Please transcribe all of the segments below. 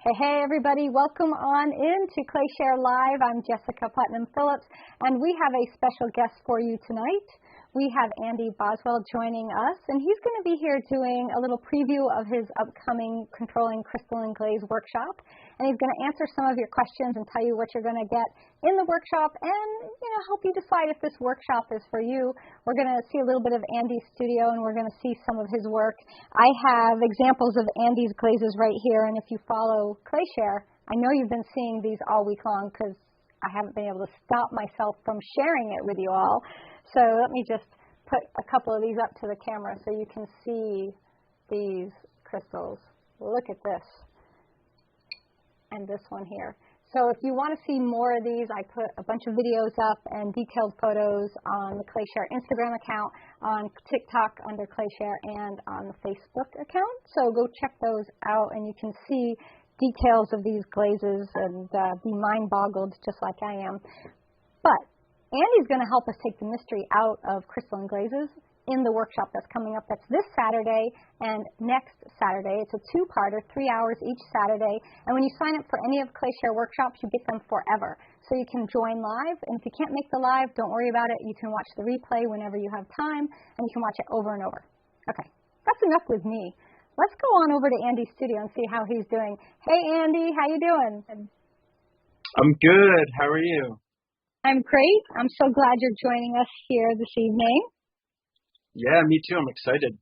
Hey everybody, welcome on in to ClayShare Live. I'm Jessica Putnam-Phillips, and we have a special guest for you tonight. We have Andy Boswell joining us, and he's going to be here doing a little preview of his upcoming Controlling Crystalline Glaze workshop. And he's going to answer some of your questions and tell you what you're going to get in the workshop and, help you decide if this workshop is for you. We're going to see a little bit of Andy's studio, and we're going to see some of his work. I have examples of Andy's glazes right here, and if you follow ClayShare, I know you've been seeing these all week long because I haven't been able to stop myself from sharing it with you all. So let me just put a couple of these up to the camera so you can see these crystals. Look at this. And this one here. So if you want to see more of these, I put a bunch of videos up and detailed photos on the ClayShare Instagram account, on TikTok under ClayShare, and on the Facebook account. So go check those out and you can see details of these glazes and be mind-boggled just like I am. But Andy's going to help us take the mystery out of crystalline glazes in the workshop that's coming up. That's this Saturday and next Saturday. It's a two-parter, 3 hours each Saturday. And when you sign up for any of ClayShare workshops, you get them forever. So you can join live, and if you can't make the live, don't worry about it. You can watch the replay whenever you have time, and you can watch it over and over. Okay, that's enough with me. Let's go on over to Andy's studio and see how he's doing. Hey, Andy, how you doing? I'm good. How are you? I'm great. I'm so glad you're joining us here this evening. Yeah, me too. I'm excited.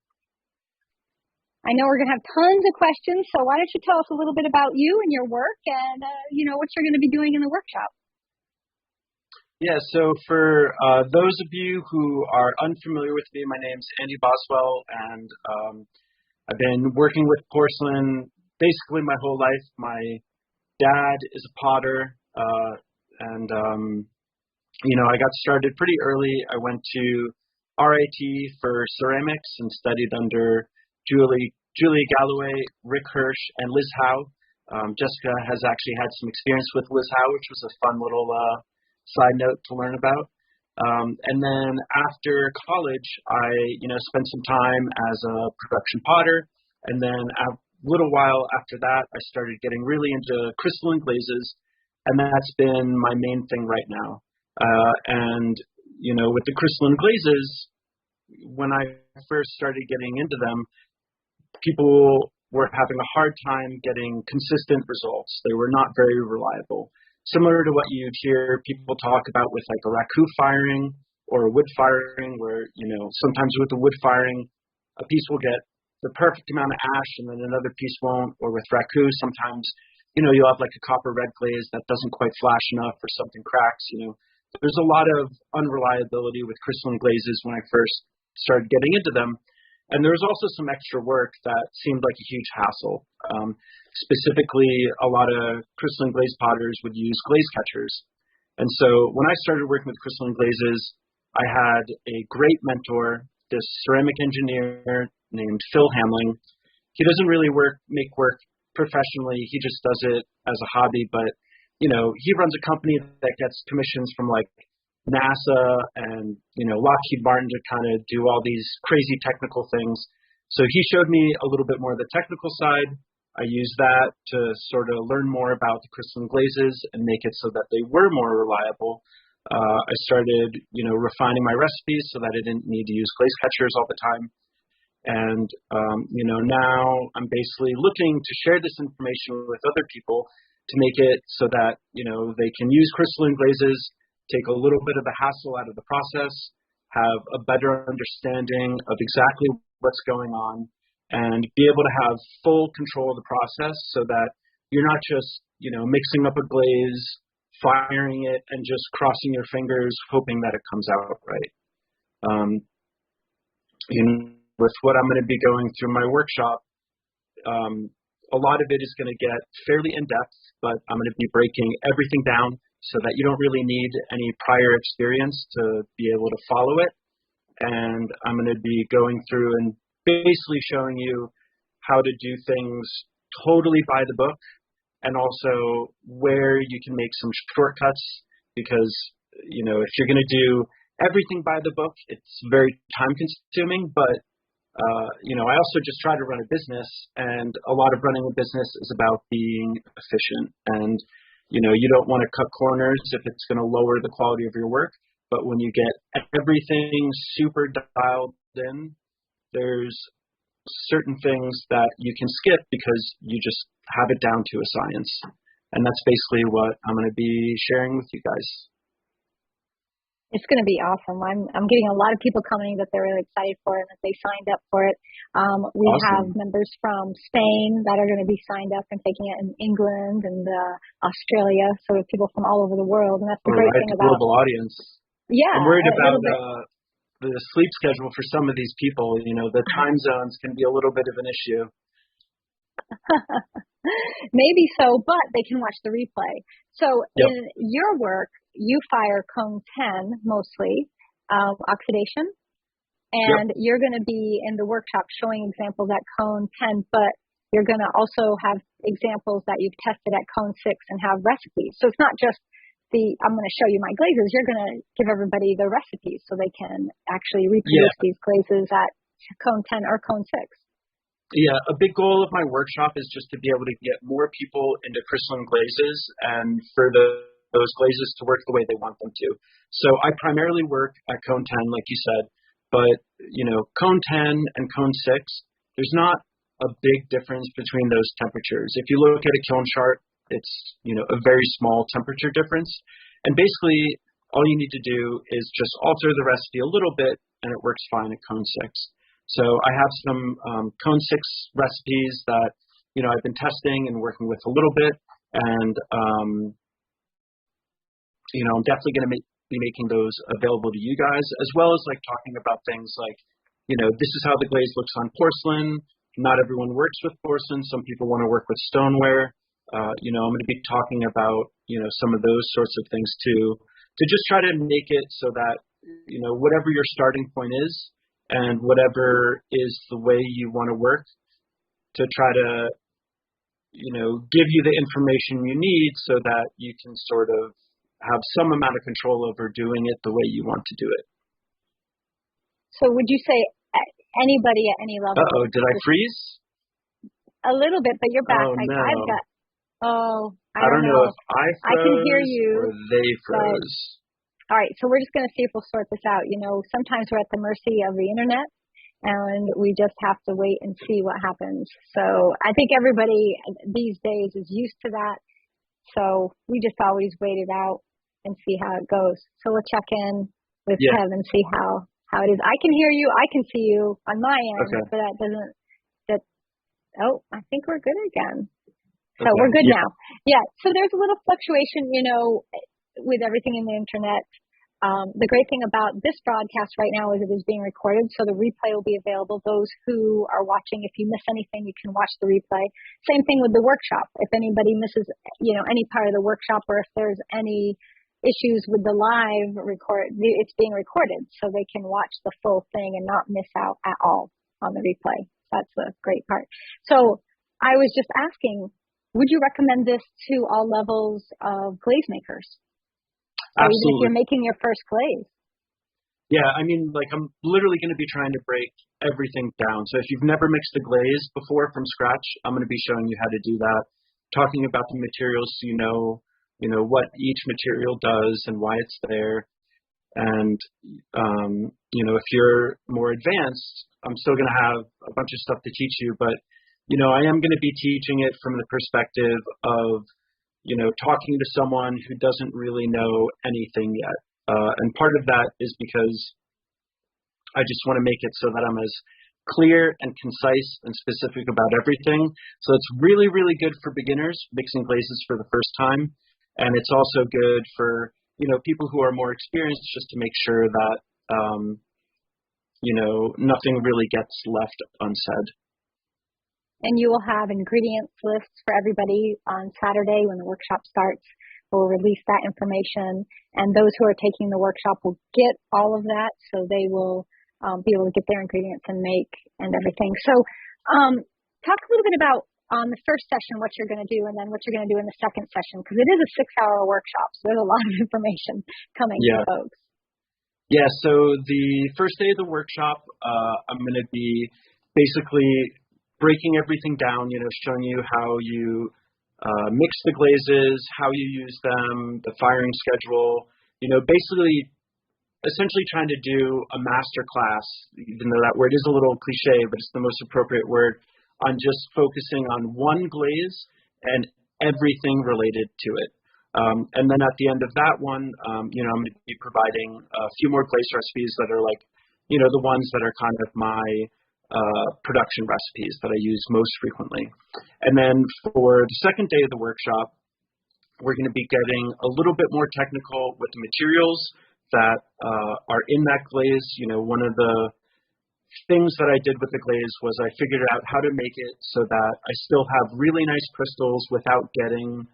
I know we're going to have tons of questions, so why don't you tell us a little bit about you and your work and, what you're going to be doing in the workshop. Yeah, so for those of you who are unfamiliar with me, my name's Andy Boswell, and I've been working with porcelain basically my whole life. My dad is a potter, and I got started pretty early. I went to RIT for ceramics and studied under Julie Galloway, Rick Hirsch, and Liz Howe. Jessica has actually had some experience with Liz Howe, which was a fun little side note to learn about. And then after college, I spent some time as a production potter. And then a little while after that, I started getting really into crystalline glazes. And that's been my main thing right now. With the crystalline glazes, when I first started getting into them, people were having a hard time getting consistent results. They were not very reliable. Similar to what you'd hear people talk about with like a raku firing or wood firing, where, sometimes with the wood firing, a piece will get the perfect amount of ash and then another piece won't. Or with raku, sometimes, you'll have like a copper red glaze that doesn't quite flash enough or something cracks, There's a lot of unreliability with crystalline glazes when I first started getting into them. And there was also some extra work that seemed like a huge hassle. Specifically, a lot of crystalline glaze potters would use glaze catchers. And so when I started working with crystalline glazes, I had a great mentor, this ceramic engineer named Phil Hamling. He doesn't really make work professionally. He just does it as a hobby, but he runs a company that gets commissions from like NASA and, Lockheed Martin to kind of do all these crazy technical things. So he showed me a little bit more of the technical side. I used that to sort of learn more about the crystalline glazes and make it so that they were more reliable. I started, refining my recipes so that I didn't need to use glaze catchers all the time. And, now I'm basically looking to share this information with other people to make it so that, they can use crystalline glazes, take a little bit of the hassle out of the process, have a better understanding of exactly what's going on, and be able to have full control of the process so that you're not just, mixing up a glaze, firing it, and just crossing your fingers, hoping that it comes out right. With what I'm going to be going through my workshop, a lot of it is going to get fairly in-depth, but I'm going to be breaking everything down so that you don't really need any prior experience to be able to follow it. And I'm going to be going through and basically showing you how to do things totally by the book, and also where you can make some shortcuts, because, if you're going to do everything by the book, it's very time consuming, but I also just try to run a business, and a lot of running a business is about being efficient. And, you don't want to cut corners if it's going to lower the quality of your work. But when you get everything super dialed in, there's certain things that you can skip because you just have it down to a science. And that's basically what I'm going to be sharing with you guys. It's going to be awesome. I'm getting a lot of people coming that they're really excited for it, that they signed up for it. We Awesome. have members from Spain that are going to be signed up and taking it, in England and Australia. So we have people from all over the world, and that's the great thing about global audience. Yeah, I'm worried about the sleep schedule for some of these people. The time zones can be a little bit of an issue. Maybe so, but they can watch the replay. So Yep. in your work, you fire cone 10 mostly, oxidation, and Yep. you're going to be in the workshop showing examples at cone 10, but you're going to also have examples that you've tested at cone 6 and have recipes. So it's not just I'm going to show you my glazes. You're going to give everybody the recipes so they can actually reproduce these glazes at cone 10 or cone 6. Yeah, a big goal of my workshop is just to be able to get more people into crystalline glazes and for those glazes to work the way they want them to. So I primarily work at cone 10, like you said, but, cone 10 and cone 6, there's not a big difference between those temperatures. If you look at a kiln chart, it's, a very small temperature difference. And basically, all you need to do is just alter the recipe a little bit, and it works fine at cone 6. So I have some cone 6 recipes that, I've been testing and working with a little bit. And, I'm definitely going to be making those available to you guys, as well as talking about things like, this is how the glaze looks on porcelain. Not everyone works with porcelain. Some people want to work with stoneware. I'm going to be talking about, some of those sorts of things too, to just try to make it so that, whatever your starting point is and whatever is the way you want to work, to try to, give you the information you need so that you can sort of have some amount of control over doing it the way you want to do it. So would you say anybody at any level? Uh-oh, did I freeze? A little bit, but you're back. Oh, no. I don't know if I froze I can hear you, or they froze. All right, so we're just going to see if we'll sort this out. Sometimes we're at the mercy of the internet, and we just have to wait and see what happens. So I think everybody these days is used to that. So we just always wait it out and see how it goes. So we'll check in with Kev and see how it is. I can hear you. I can see you on my end, but that doesn't. I think we're good again. So we're good now. Yeah. So there's a little fluctuation, with everything in the internet. The great thing about this broadcast right now is it is being recorded, so the replay will be available. Those who are watching, if you miss anything, you can watch the replay. Same thing with the workshop. If anybody misses, any part of the workshop, or if there's any issues with the live record, it's being recorded, so they can watch the full thing and not miss out at all on the replay. That's the great part. So I was just asking, would you recommend this to all levels of glaze makers? Absolutely. Even if you're making your first glaze. Yeah, I'm literally going to be trying to break everything down. So if you've never mixed a glaze before from scratch, I'm going to be showing you how to do that, talking about the materials so you know what each material does and why it's there. And, if you're more advanced, I'm still going to have a bunch of stuff to teach you, but, I am going to be teaching it from the perspective of, talking to someone who doesn't really know anything yet. And part of that is because I just want to make it so that I'm as clear and concise and specific about everything. So it's really, really good for beginners mixing glazes for the first time. And it's also good for, people who are more experienced, just to make sure that, nothing really gets left unsaid. And you will have ingredients lists for everybody on Saturday when the workshop starts. We'll release that information, and those who are taking the workshop will get all of that, so they will be able to get their ingredients and make and everything. So talk a little bit about on the first session what you're going to do, and then what you're going to do in the second session, because it is a 6-hour workshop, so there's a lot of information coming to folks. Yeah, so the first day of the workshop, I'm going to be basically breaking everything down, showing you how you mix the glazes, how you use them, the firing schedule, basically essentially trying to do a master class, even though that word is a little cliche, but it's the most appropriate word, on just focusing on one glaze and everything related to it. And then at the end of that one, I'm going to be providing a few more glaze recipes that are like, the ones that are kind of my production recipes that I use most frequently. And then for the second day of the workshop, we're going to be getting a little bit more technical with the materials that are in that glaze. One of the things that I did with the glaze was I figured out how to make it so that I still have really nice crystals without getting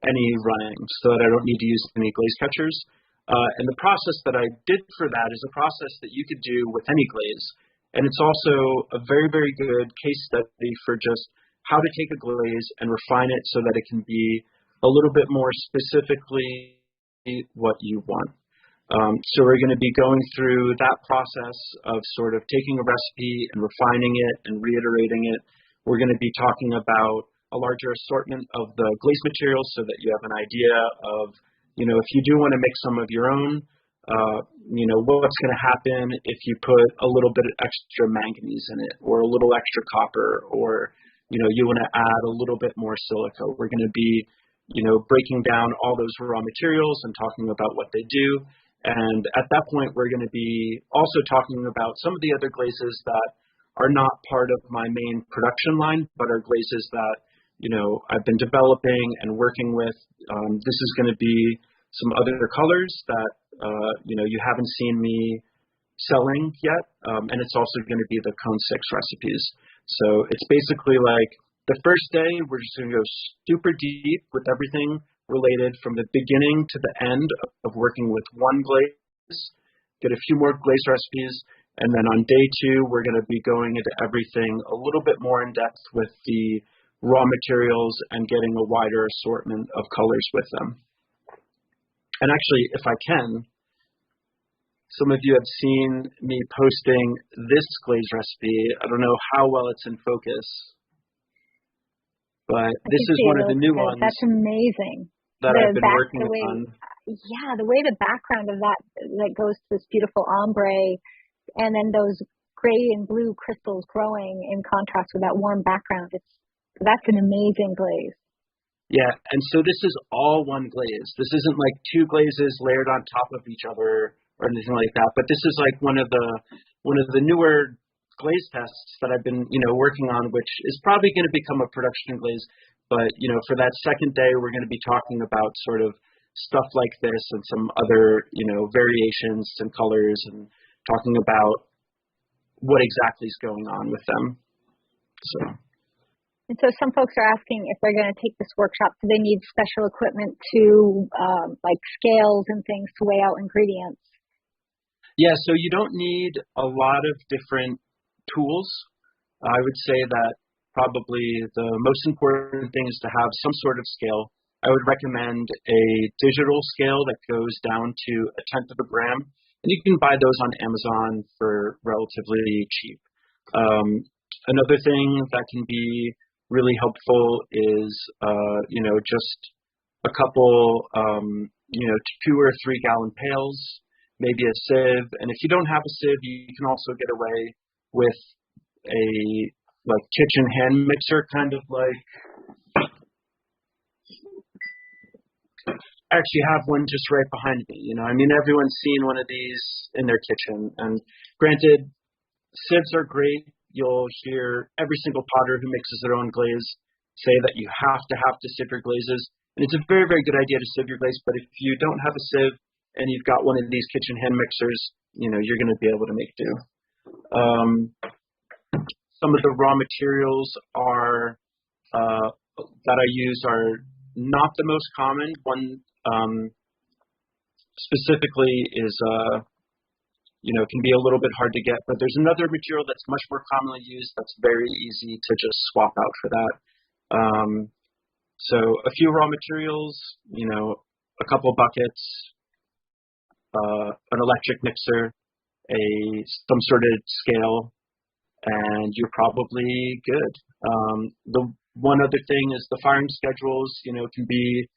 any running, so that I don't need to use any glaze catchers. And the process that I did for that is a process that you could do with any glaze. And it's also a very, very good case study for just how to take a glaze and refine it so that it can be a little bit more specifically what you want. So we're going to be going through that process of sort of taking a recipe and refining it and reiterating it. We're going to be talking about a larger assortment of the glaze materials so that you have an idea of, if you do want to mix some of your own, what's going to happen if you put a little bit of extra manganese in it or a little extra copper, or, you want to add a little bit more silica. We're going to be, breaking down all those raw materials and talking about what they do. And at that point, we're going to be also talking about some of the other glazes that are not part of my main production line, but are glazes that, I've been developing and working with. This is going to be some other colors that, you haven't seen me selling yet. And it's also going to be the Cone 6 recipes. So it's basically like the first day, we're just going to go super deep with everything related from the beginning to the end of working with one glaze, get a few more glaze recipes, and then on day 2, we're going to be going into everything a little bit more in depth with the raw materials and getting a wider assortment of colors with them. And actually, if I can, some of you have seen me posting this glaze recipe. I don't know how well it's in focus, but this is one of the new ones. That's amazing. That I've been working on. Yeah, the way the background of that goes to this beautiful ombre, and then those gray and blue crystals growing in contrast with that warm background. That's an amazing glaze. Yeah, and so this is all one glaze. This isn't like two glazes layered on top of each other or anything like that. But this is like one of the newer glaze tests that I've been working on, which is probably going to become a production glaze. But, for that second day, we're going to be talking about sort of stuff like this and some other, variations and colors, and talking about what exactly is going on with them. And so some folks are asking if they're going to take this workshop, do they need special equipment to, like scales and things to weigh out ingredients? Yeah, so you don't need a lot of different tools. I would say that probably the most important thing is to have some sort of scale. I would recommend a digital scale that goes down to 1/10 of a gram, and you can buy those on Amazon for relatively cheap. Another thing that can be really helpful is, just a couple, 2 or 3 gallon pails, maybe a sieve. And if you don't have a sieve, you can also get away with a kitchen hand mixer, kind of like. I actually have one just right behind me. Everyone's seen one of these in their kitchen. And granted, sieves are great. You'll hear every single potter who mixes their own glaze say that you have to sieve your glazes. And it's a very, very good idea to sieve your glaze. But if you don't have a sieve and you've got one of these kitchen hand mixers, you're going to be able to make do. Some of the raw materials that I use are not the most common. One specifically is, can be a little bit hard to get, but there's another material that's much more commonly used that's very easy to just swap out for that. So a few raw materials, a couple buckets, an electric mixer, some sort of scale, and you're probably good. The one other thing is the firing schedules, can be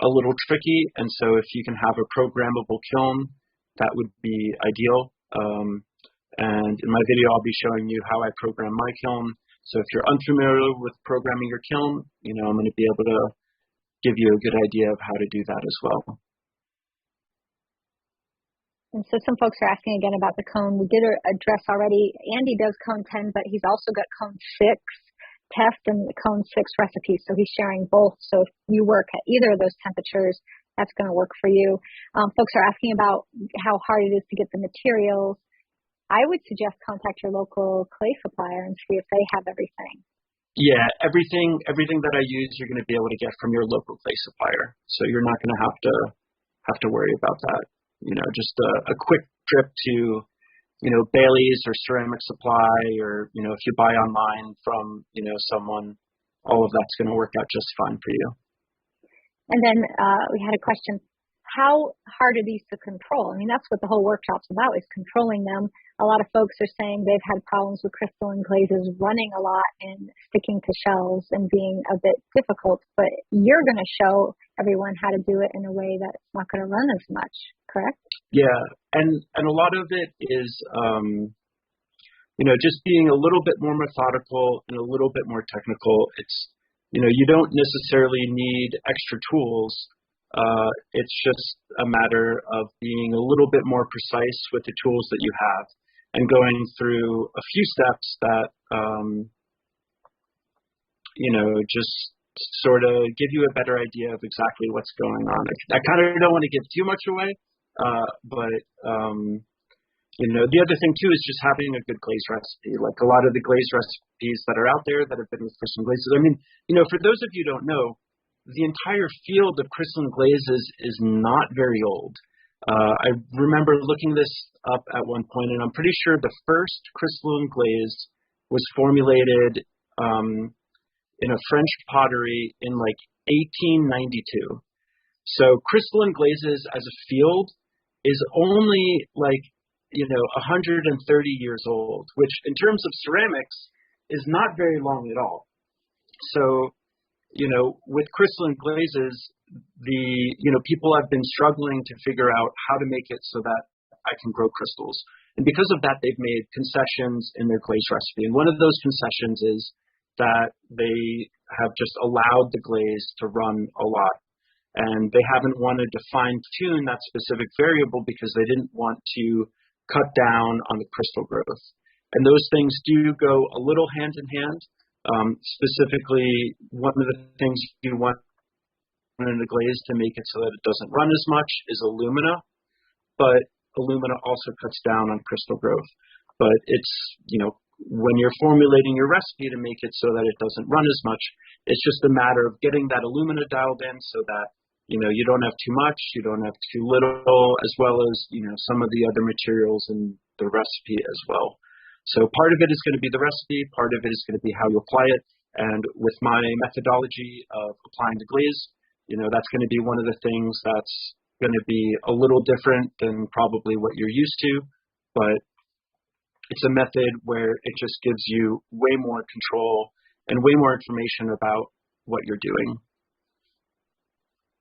a little tricky, and so if you can have a programmable kiln, that would be ideal. And in my video, I'll be showing you how I program my kiln. So if you're unfamiliar with programming your kiln, I'm going to be able to give you a good idea of how to do that as well. And so some folks are asking again about the cone. We did address already. Andy does cone 10, but he's also got cone 6 test and the cone 6 recipe. So he's sharing both. So if you work at either of those temperatures, that's going to work for you. Folks are asking about how hard it is to get the materials. I would suggest contact your local clay supplier and see if they have everything. Yeah, everything that I use, you're going to be able to get from your local clay supplier. So you're not going to have to worry about that. Just a quick trip to, Bailey's or Ceramic Supply, or, if you buy online from, someone, all of that's going to work out just fine for you. And then we had a question. How hard are these to control? I mean, that's what the whole workshop's about, is controlling them. A lot of folks are saying they've had problems with crystalline glazes running a lot and sticking to shelves and being a bit difficult, but you're going to show everyone how to do it in a way that's not going to run as much, correct? Yeah, and a lot of it is, just being a little bit more methodical and a little bit more technical. It's, you don't necessarily need extra tools. It's just a matter of being a little bit more precise with the tools that you have and going through a few steps that, just sort of give you a better idea of exactly what's going on. I kind of don't want to give too much away, but the other thing too is just having a good glaze recipe. Like a lot of the glaze recipes that are out there that have been with crystalline glazes. I mean, for those of you who don't know, the entire field of crystalline glazes is not very old. I remember looking this up at one point, and I'm pretty sure the first crystalline glaze was formulated in a French pottery in like 1892. So crystalline glazes as a field is only like 130 years old, which in terms of ceramics is not very long at all. So with crystalline glazes, people have been struggling to figure out how to make it so that I can grow crystals. And because of that, they've made concessions in their glaze recipe. And one of those concessions is that they have just allowed the glaze to run a lot. And they haven't wanted to fine tune that specific variable because they didn't want to cut down on the crystal growth. And those things do go a little hand in hand. Specifically, one of the things you want in the glaze to make it so that it doesn't run as much is alumina, but alumina also cuts down on crystal growth. But it's, when you're formulating your recipe to make it so that it doesn't run as much, it's just a matter of getting that alumina dialed in so that, you don't have too much, you don't have too little, as well as, some of the other materials in the recipe as well. So part of it is going to be the recipe, part of it is going to be how you apply it. And with my methodology of applying the glaze, that's going to be one of the things that's going to be a little different than probably what you're used to. But it's a method where it just gives you way more control and way more information about what you're doing.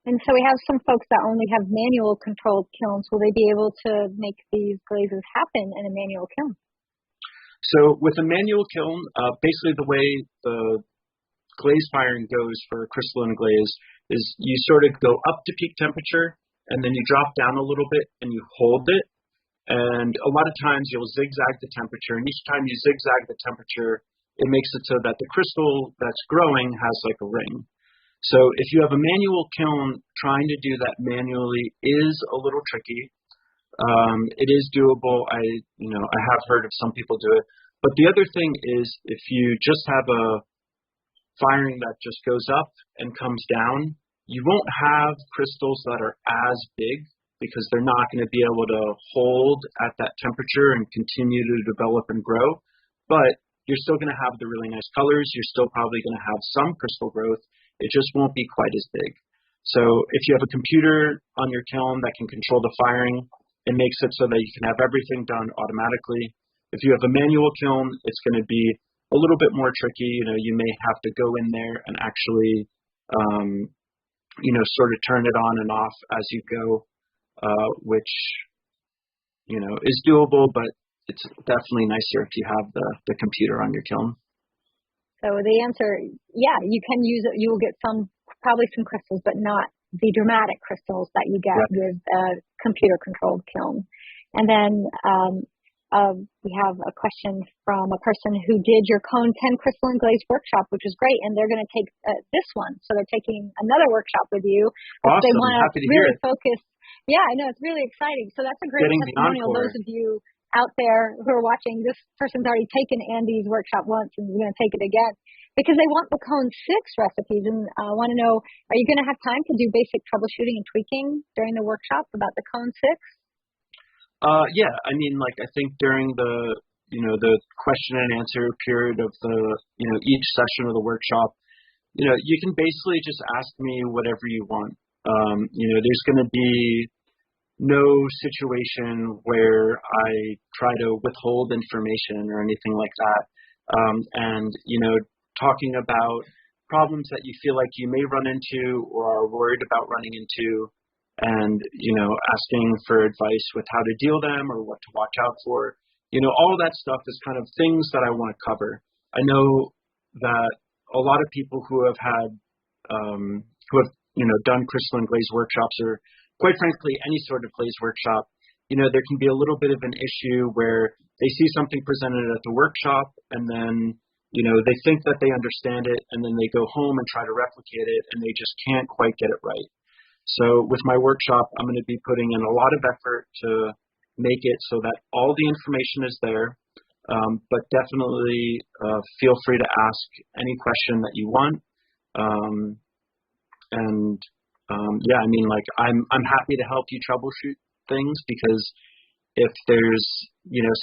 And so we have some folks that only have manual controlled kilns. Will they be able to make these glazes happen in a manual kiln? So with a manual kiln, basically the way the glaze firing goes for crystalline glaze is you sort of go up to peak temperature and then you drop down a little bit and you hold it. And a lot of times you'll zigzag the temperature, and each time you zigzag the temperature, it makes it so that the crystal that's growing has like a ring. So if you have a manual kiln, trying to do that manually is a little tricky. It is doable. I have heard of some people do it. But the other thing is, if you just have a firing that just goes up and comes down, you won't have crystals that are as big because they're not going to be able to hold at that temperature and continue to develop and grow. But you're still going to have the really nice colors. You're still probably going to have some crystal growth. It just won't be quite as big. So if you have a computer on your kiln that can control the firing, It makes it so that you can have everything done automatically. If you have a manual kiln, it's going to be a little bit more tricky. You may have to go in there and actually, sort of turn it on and off as you go, which, is doable, but it's definitely nicer if you have the computer on your kiln. So the answer, yeah, you can use it. You will get probably some crystals, but not the dramatic crystals that you get with a computer-controlled kiln. And then we have a question from a person who did your Cone 10 Crystalline Glaze workshop, which is great, and they're going to take this one. So they're taking another workshop with you. Awesome. They want Happy to really hear it. focus. Yeah, I know. It's really exciting. So that's a great testimonial. Those of you out there who are watching, this person's already taken Andy's workshop once and is going to take it again because they want the Cone 6 recipes and want to know, are you going to have time to do basic troubleshooting and tweaking during the workshop about the Cone 6? Yeah, I think during the question and answer period of each session of the workshop, you can basically just ask me whatever you want. There's going to be no situation where I try to withhold information or anything like that. And talking about problems that you feel like you may run into or are worried about running into, and, asking for advice with how to deal them or what to watch out for. All of that stuff is kind of things that I want to cover. I know that a lot of people who have done crystalline glaze workshops, or quite frankly, any sort of glaze workshop, there can be a little bit of an issue where they see something presented at the workshop and then, they think that they understand it, and then they go home and try to replicate it, and they just can't quite get it right. So with my workshop, I'm going to be putting in a lot of effort to make it so that all the information is there, but definitely feel free to ask any question that you want. I'm happy to help you troubleshoot things, because if there's,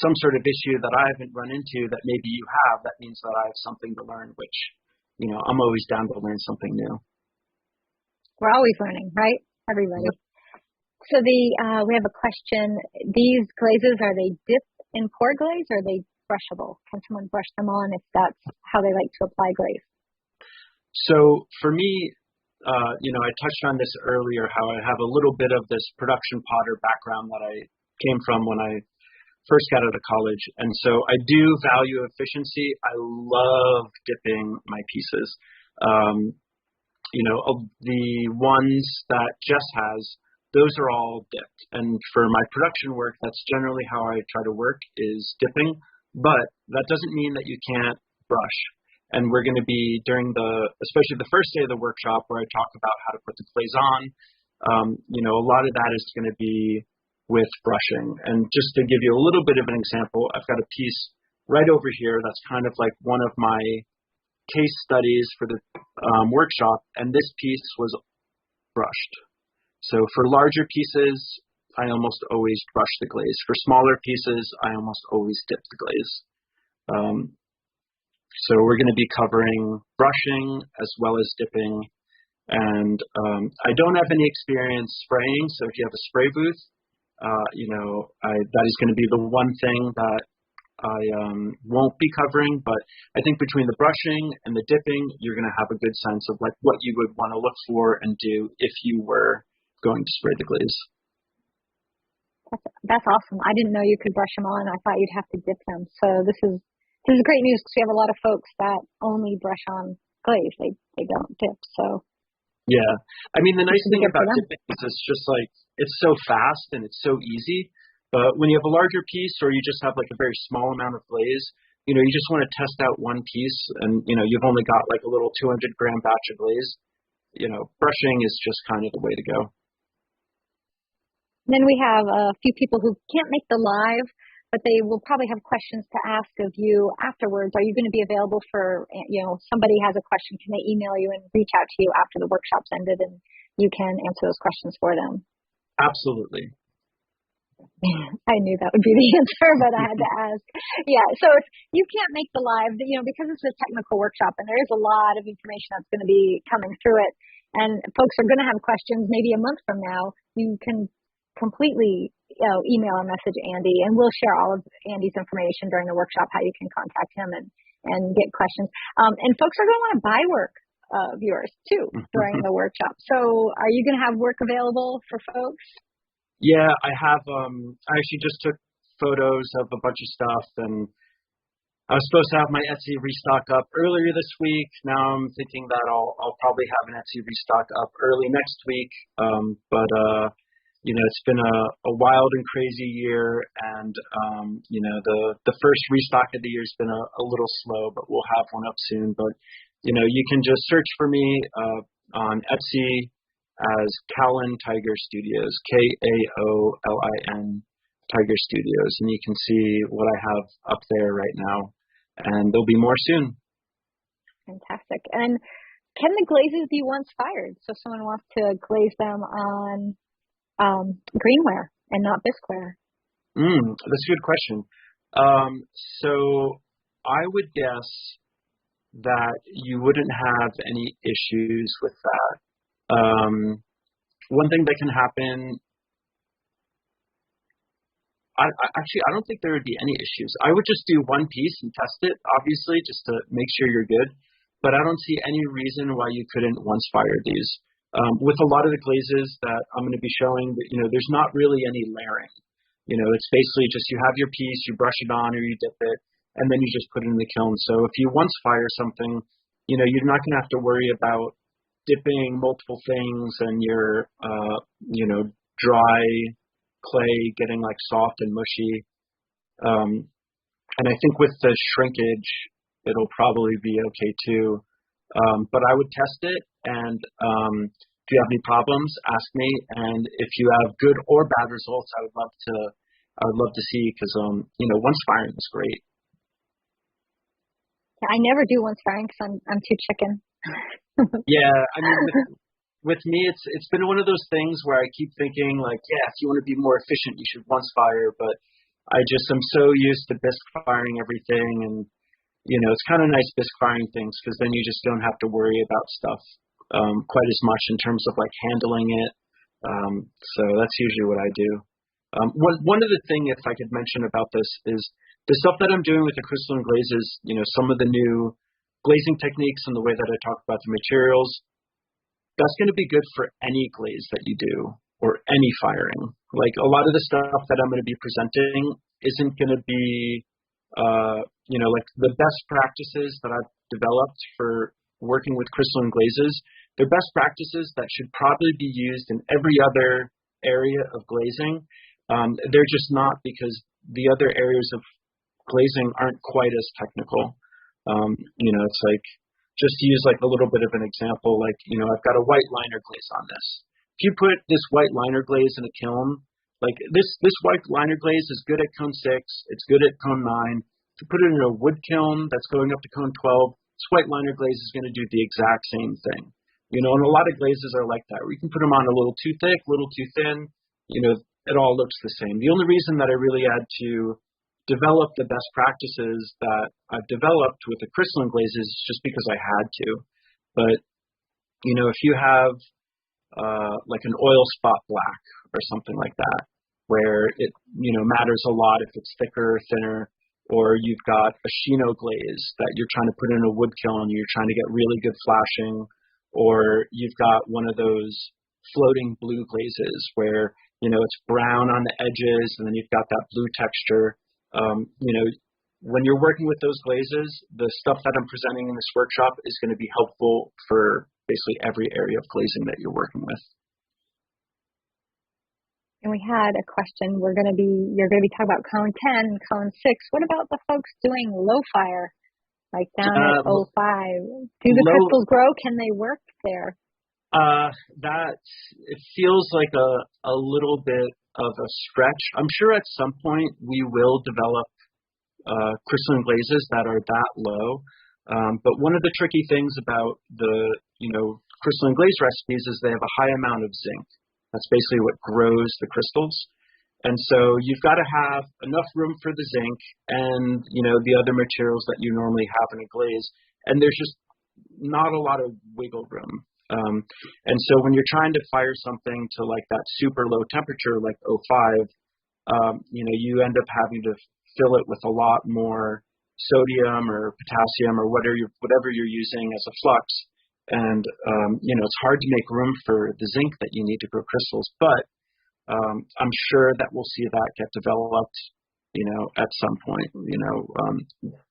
some sort of issue that I haven't run into that maybe you have, that means that I have something to learn, which, I'm always down to learn something new. We're always learning, right? Everybody. Yep. So we have a question. These glazes, are they dip and pour glaze, or are they brushable? Can someone brush them on if that's how they like to apply glaze? So for me, I touched on this earlier, how I have a little bit of this production potter background that I came from when I first got out of college. And so I do value efficiency. I love dipping my pieces. The ones that Jess has, those are all dipped. And for my production work, that's generally how I try to work, is dipping. But that doesn't mean that you can't brush. And we're going to be especially the first day of the workshop, where I talk about how to put the glaze on. A lot of that is going to be with brushing. And just to give you a little bit of an example, I've got a piece right over here that's kind of like one of my case studies for the workshop, and this piece was brushed. So for larger pieces, I almost always brush the glaze. For smaller pieces, I almost always dip the glaze. So we're going to be covering brushing as well as dipping. And I don't have any experience spraying, so if you have a spray booth, that is going to be the one thing that I won't be covering. But I think between the brushing and the dipping, you're going to have a good sense of like what you would want to look for and do if you were going to spray the glaze. That's awesome. I didn't know you could brush them on. I thought you'd have to dip them. So this is great news, because we have a lot of folks that only brush on glaze. They don't dip. So yeah, I mean, the nice thing about dipping is it's just like, it's so fast and it's so easy. But when you have a larger piece, or you just have like a very small amount of glaze, you just want to test out one piece, and you've only got like a little 200-gram batch of glaze. Brushing is just kind of the way to go. Then we have a few people who can't make the live, but they will probably have questions to ask of you afterwards. Are you going to be available for, somebody has a question, can they email you and reach out to you after the workshop's ended, and you can answer those questions for them? Absolutely. I knew that would be the answer, but I had to ask. Yeah, so if you can't make the live, because it's a technical workshop and there is a lot of information that's going to be coming through it, and folks are going to have questions maybe a month from now, you can completely email or message Andy, and we'll share all of Andy's information during the workshop, how you can contact him and get questions. And folks are going to want to buy work of yours too during the workshop. So are you going to have work available for folks? Yeah, I have. I actually just took photos of a bunch of stuff, and I was supposed to have my Etsy restock up earlier this week. Now I'm thinking that I'll probably have an Etsy restock up early next week. But it's been a wild and crazy year, and the first restock of the year has been a little slow, but we'll have one up soon. But you can just search for me on Etsy as Kaolin Tiger Studios, Kaolin Tiger Studios, and you can see what I have up there right now, and there'll be more soon. Fantastic. And can the glazes be once fired? So if someone wants to glaze them on greenware and not bisqueware? That's a good question. So I would guess that you wouldn't have any issues with that. One thing that can happen, I don't think there would be any issues. I would just do one piece and test it, obviously, just to make sure you're good. But I don't see any reason why you couldn't once fire these. With a lot of the glazes that I'm going to be showing, there's not really any layering. It's basically just you have your piece, you brush it on or you dip it, and then you just put it in the kiln. So if you once fire something, you're not going to have to worry about dipping multiple things and your, dry clay getting like soft and mushy. And I think with the shrinkage, it'll probably be okay too. But I would test it, and if you have any problems, ask me. And if you have good or bad results, I would love to see, because once firing is great. I never do once firing because I'm too chicken. Yeah, I mean, with me, it's been one of those things where I keep thinking like, yeah, if you want to be more efficient, you should once fire. But I just am so used to bisque firing everything, and it's kind of nice bisque firing things because then you just don't have to worry about stuff quite as much in terms of like handling it. So that's usually what I do. One of the thing, if I could mention about this, is the stuff that I'm doing with the crystalline glazes. Some of the new glazing techniques and the way that I talk about the materials. That's going to be good for any glaze that you do or any firing. Like a lot of the stuff that I'm going to be presenting isn't going to be, like the best practices that I've developed for working with crystalline glazes. They're best practices that should probably be used in every other area of glazing. They're just not, because the other areas of glazing aren't quite as technical. It's like, just to use like a little bit of an example, like, I've got a white liner glaze on this. If you put this white liner glaze in a kiln, like this white liner glaze is good at cone 6, it's good at cone 9. If you put it in a wood kiln that's going up to cone 12, this white liner glaze is going to do the exact same thing. And a lot of glazes are like that, where you can put them on a little too thick, a little too thin, it all looks the same. The only reason that I really had to develop the best practices that I've developed with the crystalline glazes is just because I had to. But, if you have like an oil spot black or something like that, where it, matters a lot if it's thicker or thinner, or you've got a Shino glaze that you're trying to put in a wood kiln, you're trying to get really good flashing, or you've got one of those floating blue glazes where, it's brown on the edges and then you've got that blue texture. When you're working with those glazes, the stuff that I'm presenting in this workshop is going to be helpful for basically every area of glazing that you're working with. And we had a question. You're going to be talking about cone 10 and cone 6. What about the folks doing low fire, like down at 05? Do the crystals grow? Can they work there? It feels like a little bit of a stretch. I'm sure at some point we will develop crystalline glazes that are that low. But one of the tricky things about the crystalline glaze recipes is they have a high amount of zinc. That's basically what grows the crystals. And so you've got to have enough room for the zinc and the other materials that you normally have in a glaze. And there's just not a lot of wiggle room. And so when you're trying to fire something to like that super low temperature, like O5, you end up having to fill it with a lot more sodium or potassium or whatever you're using as a flux. And, it's hard to make room for the zinc that you need to grow crystals. But I'm sure that we'll see that get developed, at some point.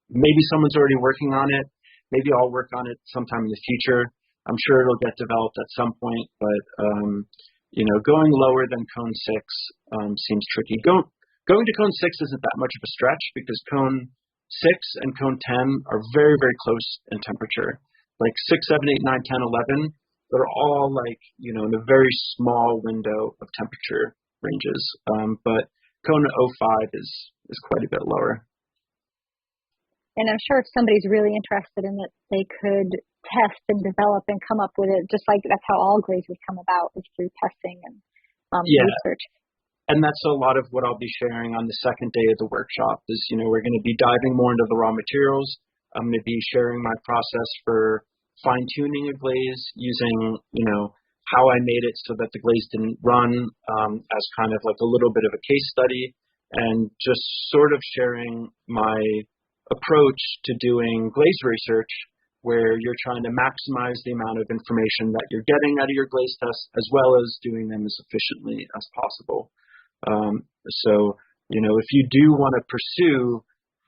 Maybe someone's already working on it. Maybe I'll work on it sometime in the future. I'm sure it'll get developed at some point, but going lower than cone 6 seems tricky. Going to cone 6 isn't that much of a stretch because cone 6 and cone 10 are very, very close in temperature. Like 6, 7, 8, 9, 10, 11, they're all like, in a very small window of temperature ranges. But cone 05 is quite a bit lower. And I'm sure if somebody's really interested in it, they could test and develop and come up with it, just like that's how all glazes come about, is through testing and research. And that's a lot of what I'll be sharing on the second day of the workshop is, we're going to be diving more into the raw materials. I'm going to be sharing my process for fine-tuning a glaze using, how I made it so that the glaze didn't run as kind of like a little bit of a case study, and just sort of sharing my approach to doing glaze research where you're trying to maximize the amount of information that you're getting out of your glaze tests as well as doing them as efficiently as possible. So, if you do want to pursue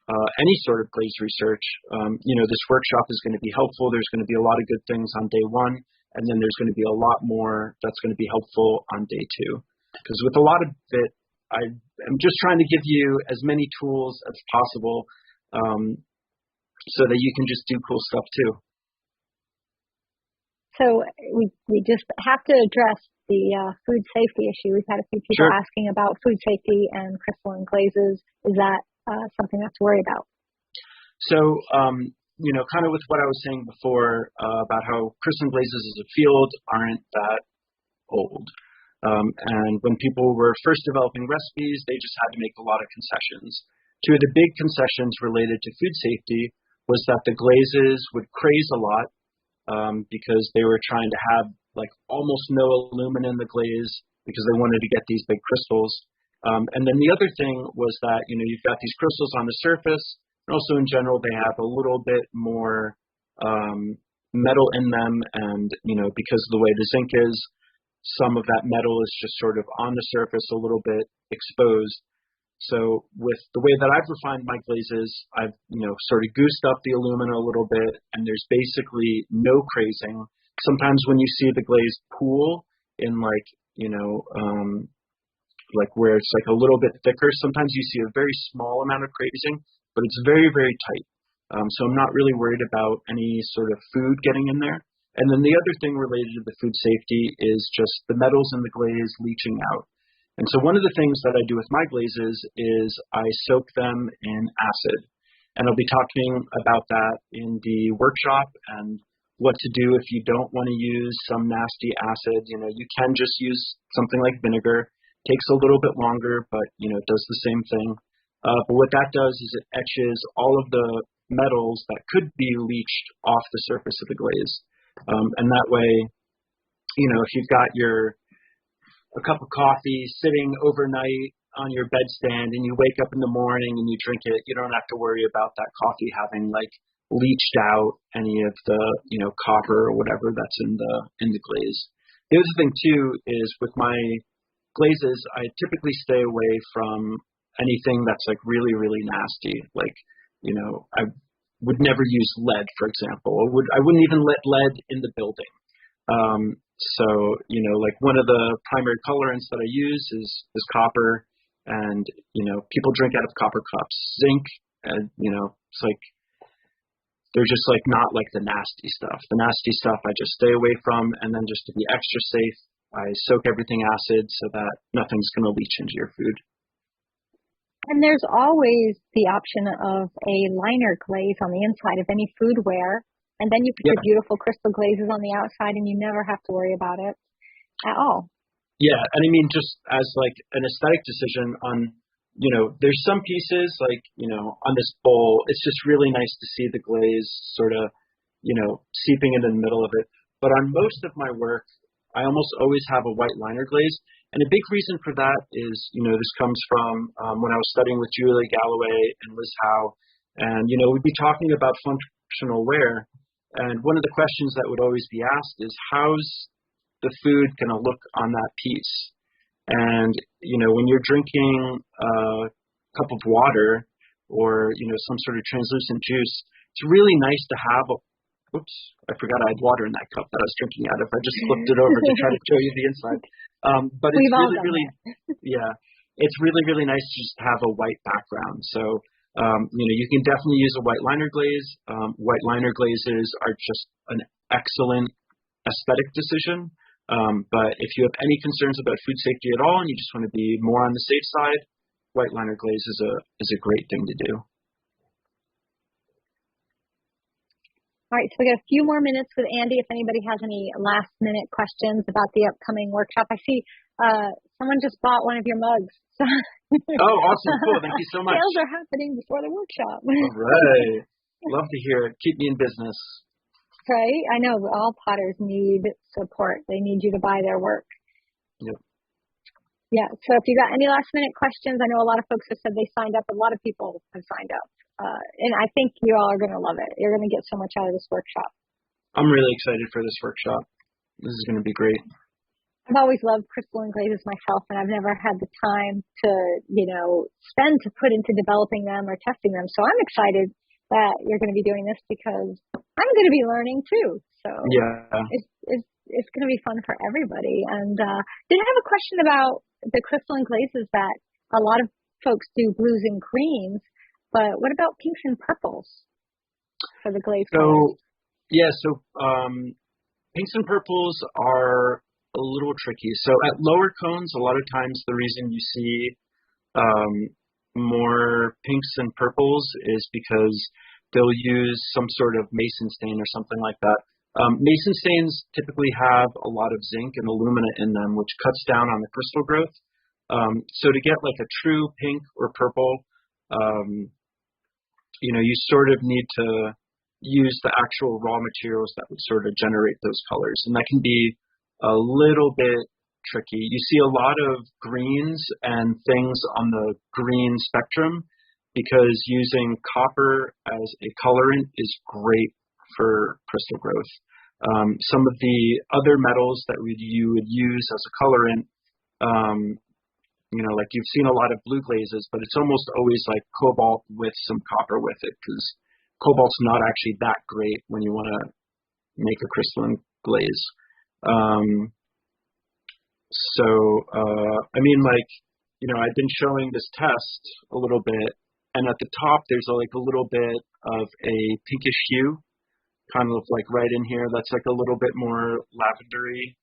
any sort of glaze research, this workshop is going to be helpful. There's going to be a lot of good things on day 1, and then there's going to be a lot more that's going to be helpful on day 2. Because with a lot of it, I'm just trying to give you as many tools as possible so that you can just do cool stuff too. So we just have to address the food safety issue. We've had a few people asking about food safety and crystalline glazes. Is that something that's to worry about? So, kind of with what I was saying before about how crystalline glazes as a field aren't that old. And when people were first developing recipes, they just had to make a lot of concessions. Two of the big concessions related to food safety was that the glazes would craze a lot because they were trying to have like almost no aluminum in the glaze because they wanted to get these big crystals. And then the other thing was that, you've got these crystals on the surface, and also in general, they have a little bit more metal in them. And, because of the way the zinc is, some of that metal is just sort of on the surface, a little bit exposed. So with the way that I've refined my glazes, I've, sort of goosed up the alumina a little bit, and there's basically no crazing. Sometimes when you see the glaze pool in like, like where it's like a little bit thicker, sometimes you see a very small amount of crazing, but it's very, very tight. So I'm not really worried about any sort of food getting in there. And then the other thing related to the food safety is just the metals in the glaze leaching out. And so one of the things that I do with my glazes is I soak them in acid. And I'll be talking about that in the workshop and what to do if you don't want to use some nasty acid. You can just use something like vinegar. It takes a little bit longer, but, it does the same thing. But what that does is it etches all of the metals that could be leached off the surface of the glaze. And that way, if you've got a cup of coffee sitting overnight on your bedstand and you wake up in the morning and you drink it, you don't have to worry about that coffee having like leached out any of the, copper or whatever that's in the glaze. The other thing too is with my glazes, I typically stay away from anything that's like really, really nasty. Like, I would never use lead, for example. I wouldn't even let lead in the building. So, like one of the primary colorants that I use is copper, and, people drink out of copper cups. Zinc, it's like, they're just like not like the nasty stuff. The nasty stuff I just stay away from, and then just to be extra safe, I soak everything acid so that nothing's going to leach into your food. And there's always the option of a liner glaze on the inside of any foodware. And then you put your beautiful crystal glazes on the outside, and you never have to worry about it at all. Yeah, and I mean, just as like an aesthetic decision on, there's some pieces like, on this bowl, it's just really nice to see the glaze sort of, seeping into the middle of it. But on most of my work, I almost always have a white liner glaze. And a big reason for that is, this comes from when I was studying with Julie Galloway and Liz Howe. And, we'd be talking about functional wear. And one of the questions that would always be asked is, how's the food going to look on that piece? And, when you're drinking a cup of water or, some sort of translucent juice, it's really nice to have oops, I forgot I had water in that cup that I was drinking out of. I just flipped it over to try to show you the inside. But it's really, yeah, it's really, really nice to just have a white background. So, you can definitely use a white liner glaze. White liner glazes are just an excellent aesthetic decision. But if you have any concerns about food safety at all and you just want to be more on the safe side, white liner glaze is a great thing to do. All right, so we got a few more minutes with Andy. If anybody has any last-minute questions about the upcoming workshop, I see someone just bought one of your mugs. Oh, awesome! Cool. Thank you so much. Sales are happening before the workshop. All right. Love to hear it. Keep me in business. Right. I know all potters need support. They need you to buy their work. Yep. Yeah. So if you got any last-minute questions, I know a lot of folks have said they signed up. A lot of people have signed up. And I think you all are going to love it. You're going to get so much out of this workshop. I'm really excited for this workshop. This is going to be great. I've always loved crystalline glazes myself, and I've never had the time to, spend to put into developing them or testing them. So I'm excited that you're going to be doing this because I'm going to be learning too. So yeah, it's going to be fun for everybody. And did have a question about the crystalline glazes that a lot of folks do blues and greens. But what about pinks and purples for the glaze colors? So pinks and purples are a little tricky. So at lower cones, a lot of times the reason you see more pinks and purples is because they'll use some sort of mason stain or something like that. Mason stains typically have a lot of zinc and alumina in them, which cuts down on the crystal growth. So to get like a true pink or purple, you sort of need to use the actual raw materials that would sort of generate those colors. And that can be a little bit tricky. You see a lot of greens and things on the green spectrum because using copper as a colorant is great for crystal growth. Some of the other metals that you would use as a colorant, like you've seen a lot of blue glazes, but it's almost always like cobalt with some copper with it because cobalt's not actually that great when you want to make a crystalline glaze. I've been showing this test a little bit, and at the top there's a little bit of a pinkish hue, kind of like right in here. That's like a little bit more lavendery.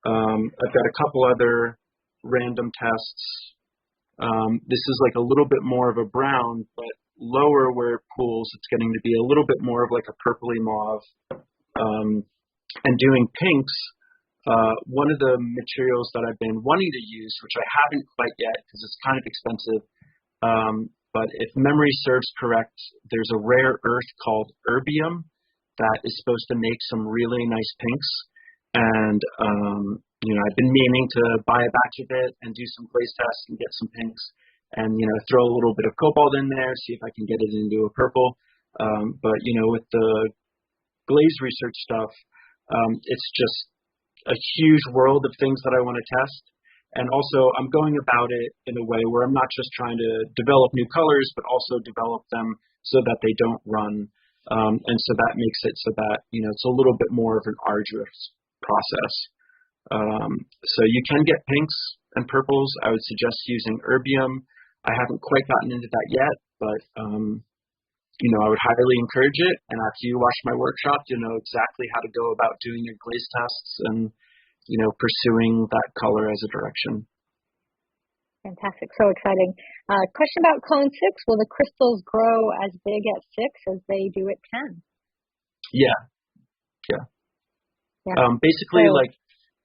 I've got a couple other random tests. This is like a little bit more of a brown, but lower where it pools, it's getting to be a little bit more of like a purpley mauve. And doing pinks, one of the materials that I've been wanting to use, which I haven't quite yet because it's kind of expensive, but if memory serves correct, there's a rare earth called erbium that is supposed to make some really nice pinks. And I've been meaning to buy a batch of it and do some glaze tests and get some pinks and, throw a little bit of cobalt in there, see if I can get it into a purple. But with the glaze research stuff, it's just a huge world of things that I want to test. And also I'm going about it in a way where I'm not just trying to develop new colors, but also develop them so that they don't run. And so that makes it so that, it's a little bit more of an arduous process. So you can get pinks and purples. I would suggest using erbium. I haven't quite gotten into that yet, but, I would highly encourage it. And after you watch my workshop, you'll know exactly how to go about doing your glaze tests and, pursuing that color as a direction. Fantastic. So exciting. Question about cone 6. Will the crystals grow as big at 6 as they do at 10? Yeah. Basically,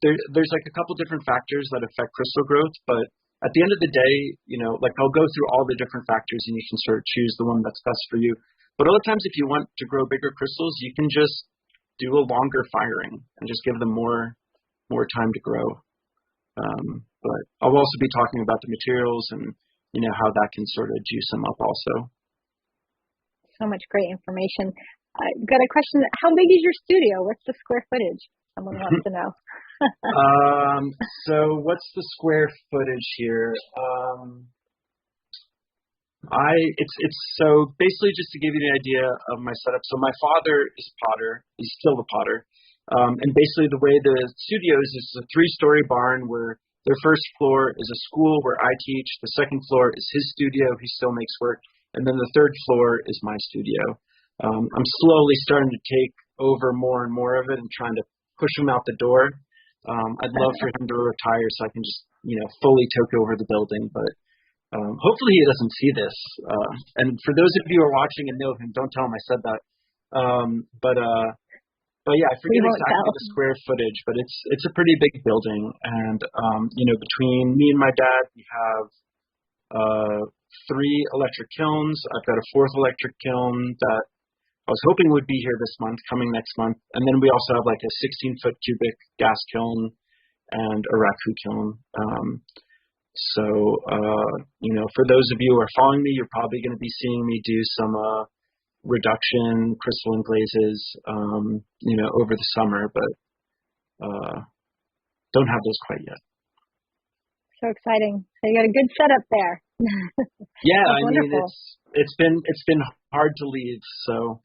there's like a couple different factors that affect crystal growth, but at the end of the day, I'll go through all the different factors and you can sort of choose the one that's best for you. But other times, if you want to grow bigger crystals, you can just do a longer firing and just give them more time to grow. But I'll also be talking about the materials and how that can sort of juice them up also. So much great information. Got a question. How big is your studio? What's the square footage? Someone wants to know. So what's the square footage here? It's so basically just to give you an idea of my setup. So my father is a potter. He's still a potter. And basically the way the studio is a 3-story barn where their first floor is a school where I teach. The second floor is his studio. He still makes work. And then the third floor is my studio. I'm slowly starting to take over more and more of it and trying to push him out the door. I'd love for him to retire so I can just, fully take over the building. But hopefully he doesn't see this. And for those of you who are watching and know him, don't tell him I said that. But yeah, I forget exactly the square footage, but it's a pretty big building. And, between me and my dad, we have 3 electric kilns. I've got a 4th electric kiln that I was hoping would be here this month, coming next month. And then we also have like a 16-foot cubic gas kiln and a raku kiln. For those of you who are following me, you're probably going to be seeing me do some reduction crystalline glazes, over the summer, but don't have those quite yet. So exciting! So you got a good setup there. Yeah, I mean it's been hard to leave. So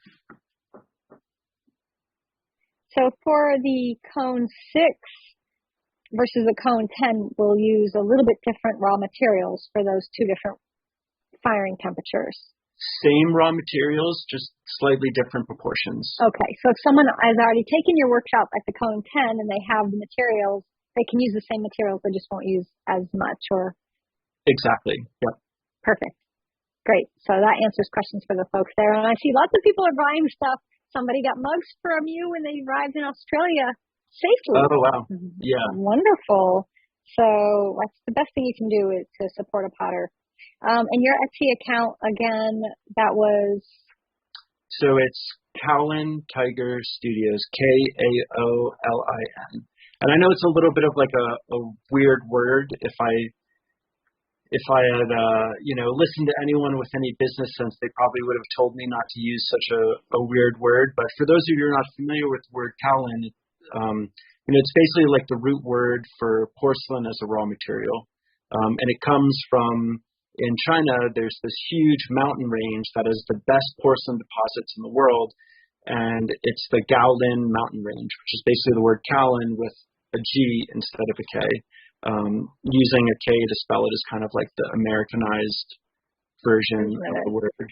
for the cone 6 versus the cone 10, we'll use a little bit different raw materials for those 2 different firing temperatures. Same raw materials, just slightly different proportions. Okay, so if someone has already taken your workshop at the cone 10 and they have the materials, they can use the same materials, they just won't use as much, or? Exactly, yep. Perfect. Great. So that answers questions for the folks there. And I see lots of people are buying stuff. Somebody got mugs from you when they arrived in Australia safely. Oh, wow. Yeah. Wonderful. So that's the best thing you can do is to support a potter. And your Etsy account, again, that was? So it's Kaolin Tiger Studios, Kaolin. And I know it's a little bit of like a weird word. If I had, listened to anyone with any business sense, they probably would have told me not to use such a weird word. But for those of you who are not familiar with the word kaolin, it's basically like the root word for porcelain as a raw material. And it comes from, in China, there's this huge mountain range that is the best porcelain deposits in the world. And it's the Gaolin mountain range, which is basically the word kaolin with a G instead of a K. Using a K to spell it is kind of like the Americanized version of the word.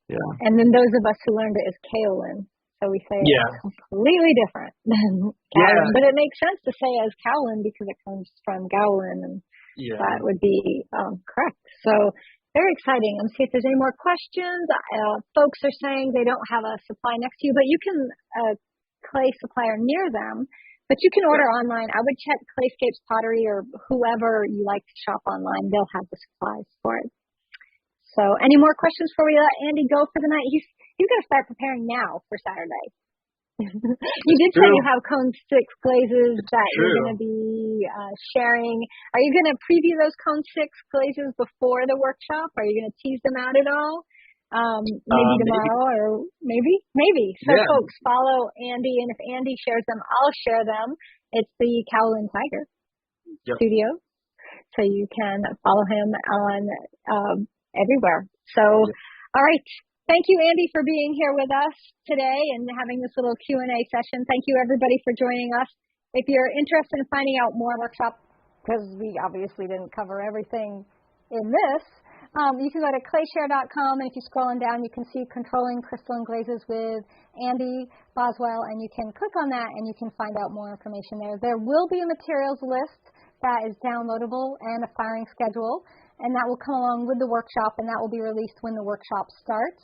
Yeah. And then those of us who learned it as kaolin, so we say it's completely different than kaolin. But it makes sense to say as kaolin because it comes from Gaolin, and that would be correct. So very exciting. Let's see if there's any more questions. Folks are saying they don't have a supply next to you, but you can clay supplier near them. But you can order online. I would check Clayscapes Pottery or whoever you like to shop online. They'll have the supplies for it. So any more questions before we let Andy go for the night? He's going to start preparing now for Saturday. You did say you have cone 6 glazes that you're going to be sharing. Are you going to preview those cone 6 glazes before the workshop? Are you going to tease them out at all? Maybe tomorrow or maybe. So folks, follow Andy, and if Andy shares them, I'll share them. It's the Kaolin Tiger Studio. So you can follow him on everywhere. So, all right. Thank you, Andy, for being here with us today and having this little Q&A session. Thank you, everybody, for joining us. If you're interested in finding out more workshop, because we obviously didn't cover everything in this, you can go to ClayShare.com, and if you scroll on down, you can see Controlling Crystalline Glazes with Andy Boswell, and you can click on that, and you can find out more information there. There will be a materials list that is downloadable and a firing schedule, and that will come along with the workshop, and that will be released when the workshop starts,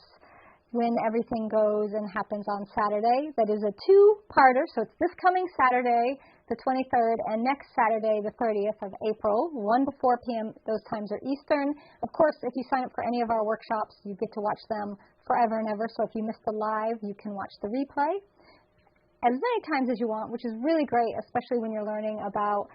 when everything goes and happens on Saturday. That is a 2-parter, so it's this coming Saturday, the 23rd, and next Saturday, the 30th of April, 1 to 4 p.m. Those times are Eastern. Of course, if you sign up for any of our workshops, you get to watch them forever and ever. So if you missed the live, you can watch the replay. as many times as you want, which is really great, especially when you're learning about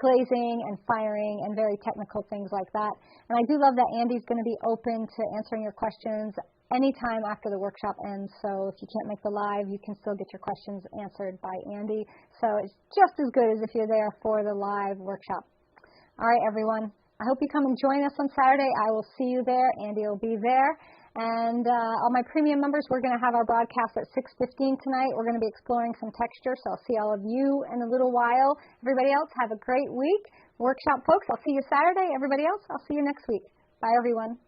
glazing and firing and very technical things like that. And I do love that Andy's going to be open to answering your questions anytime after the workshop ends. So if you can't make the live, you can still get your questions answered by Andy. So it's just as good as if you're there for the live workshop. All right, everyone. I hope you come and join us on Saturday. I will see you there. Andy will be there. And all my premium members, we're going to have our broadcast at 6:15 tonight. We're going to be exploring some texture, so I'll see all of you in a little while. Everybody else, have a great week. Workshop folks, I'll see you Saturday. Everybody else, I'll see you next week. Bye, everyone.